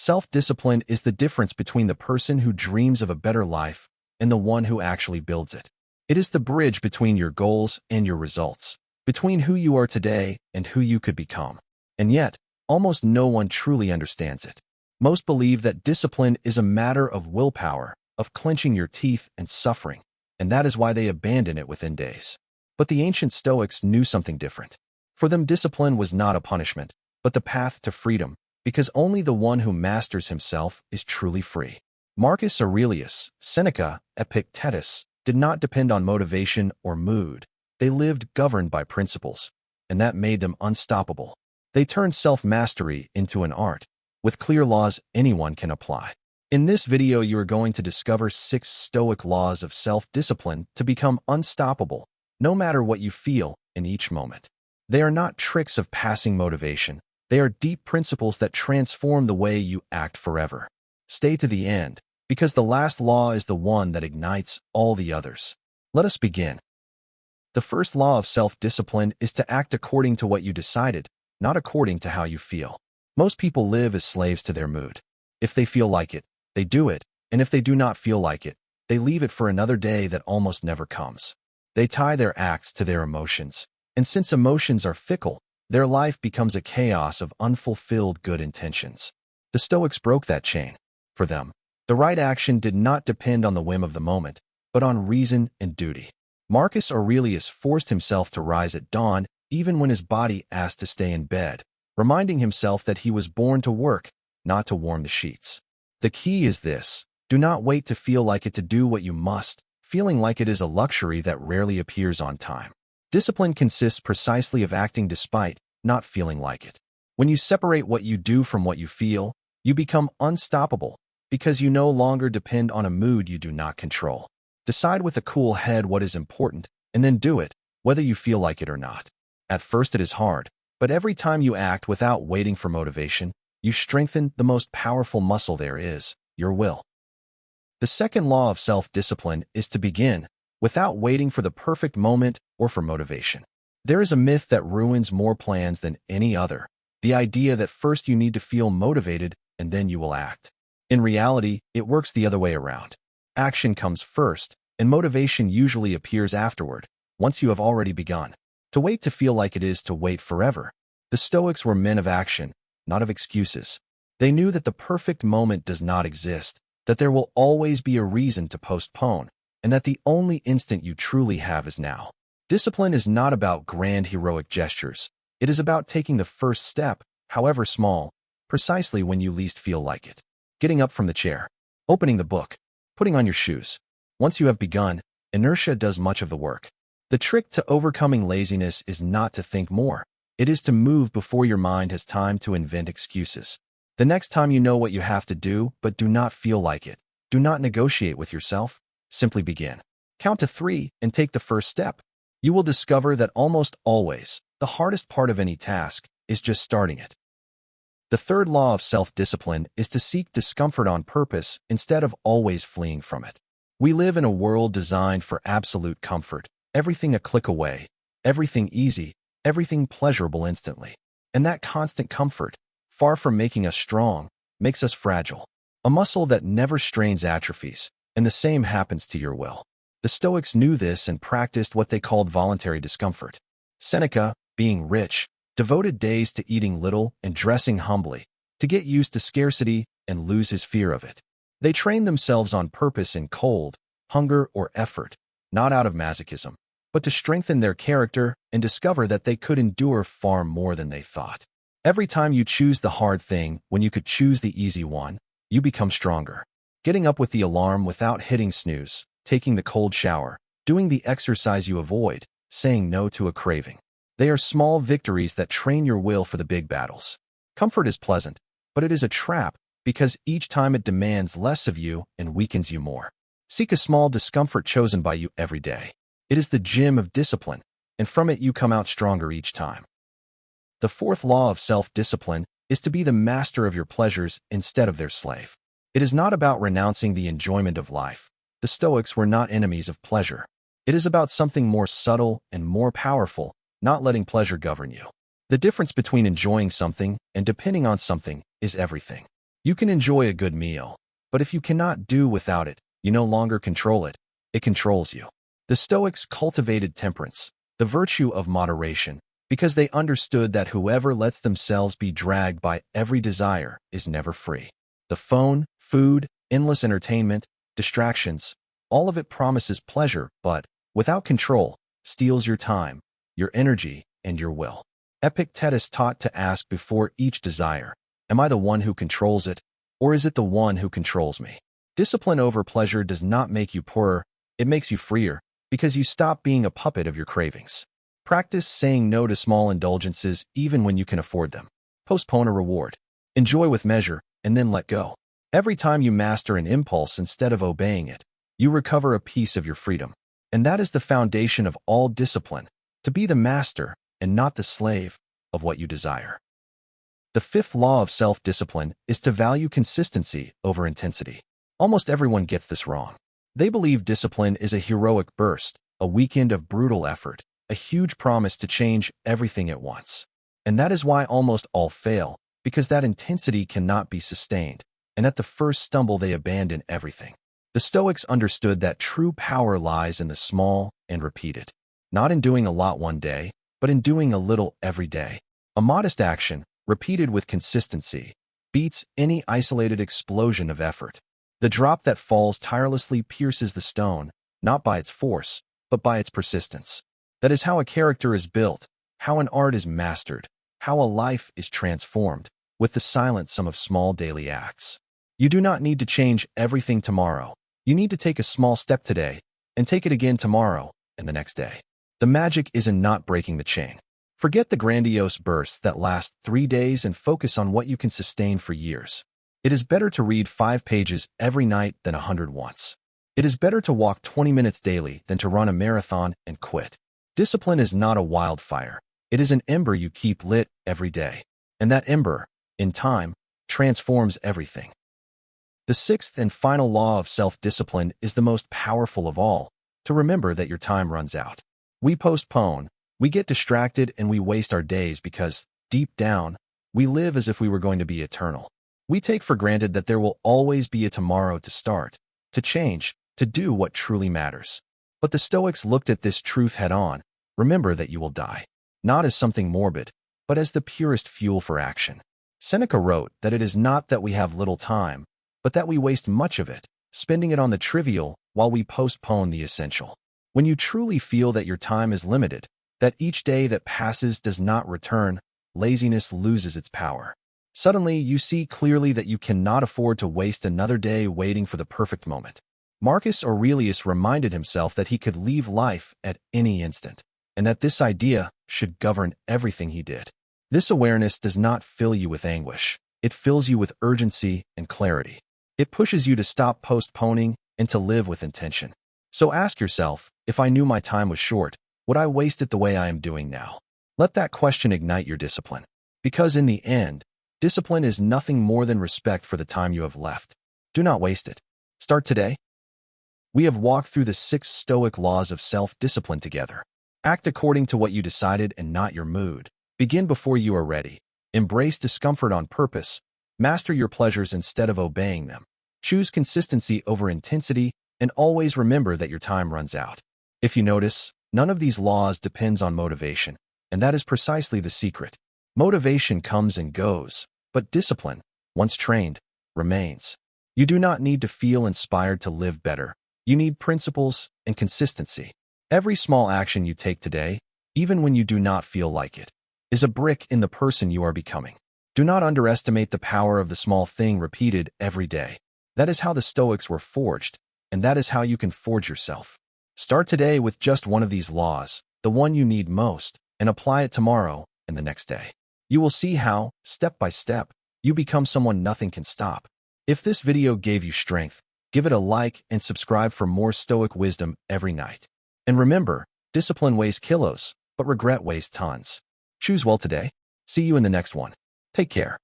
Self-discipline is the difference between the person who dreams of a better life and the one who actually builds it. It is the bridge between your goals and your results, between who you are today and who you could become. And yet, almost no one truly understands it. Most believe that discipline is a matter of willpower, of clenching your teeth and suffering, and that is why they abandon it within days. But the ancient Stoics knew something different. For them, discipline was not a punishment, but the path to freedom, because only the one who masters himself is truly free. Marcus Aurelius, Seneca, Epictetus did not depend on motivation or mood. They lived governed by principles, and that made them unstoppable. They turned self-mastery into an art, with clear laws anyone can apply. In this video, you are going to discover 6 Stoic laws of self-discipline to become unstoppable, no matter what you feel in each moment. They are not tricks of passing motivation. They are deep principles that transform the way you act forever. Stay to the end, because the last law is the one that ignites all the others. Let us begin. The first law of self-discipline is to act according to what you decided, not according to how you feel. Most people live as slaves to their mood. If they feel like it, they do it, and if they do not feel like it, they leave it for another day that almost never comes. They tie their acts to their emotions, and since emotions are fickle, their life becomes a chaos of unfulfilled good intentions. The Stoics broke that chain. For them, the right action did not depend on the whim of the moment, but on reason and duty. Marcus Aurelius forced himself to rise at dawn even when his body asked to stay in bed, reminding himself that he was born to work, not to warm the sheets. The key is this: do not wait to feel like it to do what you must. Feeling like it is a luxury that rarely appears on time. Discipline consists precisely of acting despite not feeling like it. When you separate what you do from what you feel, you become unstoppable because you no longer depend on a mood you do not control. Decide with a cool head what is important, and then do it, whether you feel like it or not. At first it is hard, but every time you act without waiting for motivation, you strengthen the most powerful muscle there is, your will. The second law of self-discipline is to begin, without waiting for the perfect moment or for motivation. There is a myth that ruins more plans than any other: the idea that first you need to feel motivated and then you will act. In reality, it works the other way around. Action comes first, and motivation usually appears afterward, once you have already begun. To wait to feel like it is to wait forever. The Stoics were men of action, not of excuses. They knew that the perfect moment does not exist, that there will always be a reason to postpone, and that the only instant you truly have is now. Discipline is not about grand heroic gestures. It is about taking the first step, however small, precisely when you least feel like it. Getting up from the chair, opening the book, putting on your shoes. Once you have begun, inertia does much of the work. The trick to overcoming laziness is not to think more. It is to move before your mind has time to invent excuses. The next time you know what you have to do but do not feel like it, do not negotiate with yourself. Simply begin. Count to 3 and take the first step. You will discover that almost always, the hardest part of any task is just starting it. The third law of self-discipline is to seek discomfort on purpose instead of always fleeing from it. We live in a world designed for absolute comfort, everything a click away, everything easy, everything pleasurable instantly. And that constant comfort, far from making us strong, makes us fragile. A muscle that never strains atrophies, and the same happens to your will. The Stoics knew this and practiced what they called voluntary discomfort. Seneca, being rich, devoted days to eating little and dressing humbly, to get used to scarcity and lose his fear of it. They trained themselves on purpose in cold, hunger, or effort, not out of masochism, but to strengthen their character and discover that they could endure far more than they thought. Every time you choose the hard thing when you could choose the easy one, you become stronger. Getting up with the alarm without hitting snooze, taking the cold shower, doing the exercise you avoid, saying no to a craving. They are small victories that train your will for the big battles. Comfort is pleasant, but it is a trap because each time it demands less of you and weakens you more. Seek a small discomfort chosen by you every day. It is the gym of discipline, and from it you come out stronger each time. The fourth law of self-discipline is to be the master of your pleasures instead of their slave. It is not about renouncing the enjoyment of life. The Stoics were not enemies of pleasure. It is about something more subtle and more powerful, not letting pleasure govern you. The difference between enjoying something and depending on something is everything. You can enjoy a good meal, but if you cannot do without it, you no longer control it. It controls you. The Stoics cultivated temperance, the virtue of moderation, because they understood that whoever lets themselves be dragged by every desire is never free. The phone, food, endless entertainment, distractions, all of it promises pleasure, but, without control, steals your time, your energy, and your will. Epictetus taught to ask before each desire, am I the one who controls it, or is it the one who controls me? Discipline over pleasure does not make you poorer, it makes you freer, because you stop being a puppet of your cravings. Practice saying no to small indulgences even when you can afford them. Postpone a reward. Enjoy with measure, and then let go. Every time you master an impulse instead of obeying it, you recover a piece of your freedom. And that is the foundation of all discipline, to be the master and not the slave of what you desire. The fifth law of self-discipline is to value consistency over intensity. Almost everyone gets this wrong. They believe discipline is a heroic burst, a weekend of brutal effort, a huge promise to change everything at once. And that is why almost all fail, because that intensity cannot be sustained, and at the first stumble they abandon everything. The Stoics understood that true power lies in the small and repeated, not in doing a lot one day, but in doing a little every day. A modest action, repeated with consistency, beats any isolated explosion of effort. The drop that falls tirelessly pierces the stone, not by its force, but by its persistence. That is how a character is built, how an art is mastered, how a life is transformed, with the silent sum of small daily acts. You do not need to change everything tomorrow. You need to take a small step today, and take it again tomorrow, and the next day. The magic is in not breaking the chain. Forget the grandiose bursts that last 3 days and focus on what you can sustain for years. It is better to read 5 pages every night than 100 once. It is better to walk 20 minutes daily than to run a marathon and quit. Discipline is not a wildfire. It is an ember you keep lit every day. And that ember, in time, transforms everything. The sixth and final law of self-discipline is the most powerful of all, to remember that your time runs out. We postpone, we get distracted, and we waste our days because, deep down, we live as if we were going to be eternal. We take for granted that there will always be a tomorrow to start, to change, to do what truly matters. But the Stoics looked at this truth head-on. Remember that you will die, not as something morbid, but as the purest fuel for action. Seneca wrote that it is not that we have little time, but that we waste much of it, spending it on the trivial while we postpone the essential. When you truly feel that your time is limited, that each day that passes does not return, laziness loses its power. Suddenly, you see clearly that you cannot afford to waste another day waiting for the perfect moment. Marcus Aurelius reminded himself that he could leave life at any instant, and that this idea should govern everything he did. This awareness does not fill you with anguish. It fills you with urgency and clarity. It pushes you to stop postponing and to live with intention. So ask yourself, if I knew my time was short, would I waste it the way I am doing now? Let that question ignite your discipline. Because in the end, discipline is nothing more than respect for the time you have left. Do not waste it. Start today. We have walked through the 6 Stoic laws of self-discipline together. Act according to what you decided and not your mood. Begin before you are ready. Embrace discomfort on purpose. Master your pleasures instead of obeying them. Choose consistency over intensity, and always remember that your time runs out. If you notice, none of these laws depends on motivation, and that is precisely the secret. Motivation comes and goes, but discipline, once trained, remains. You do not need to feel inspired to live better. You need principles and consistency. Every small action you take today, even when you do not feel like it, is a brick in the person you are becoming. Do not underestimate the power of the small thing repeated every day. That is how the Stoics were forged, and that is how you can forge yourself. Start today with just one of these laws, the one you need most, and apply it tomorrow and the next day. You will see how, step by step, you become someone nothing can stop. If this video gave you strength, give it a like and subscribe for more Stoic wisdom every night. And remember, discipline weighs kilos, but regret weighs tons. Choose well today. See you in the next one. Take care.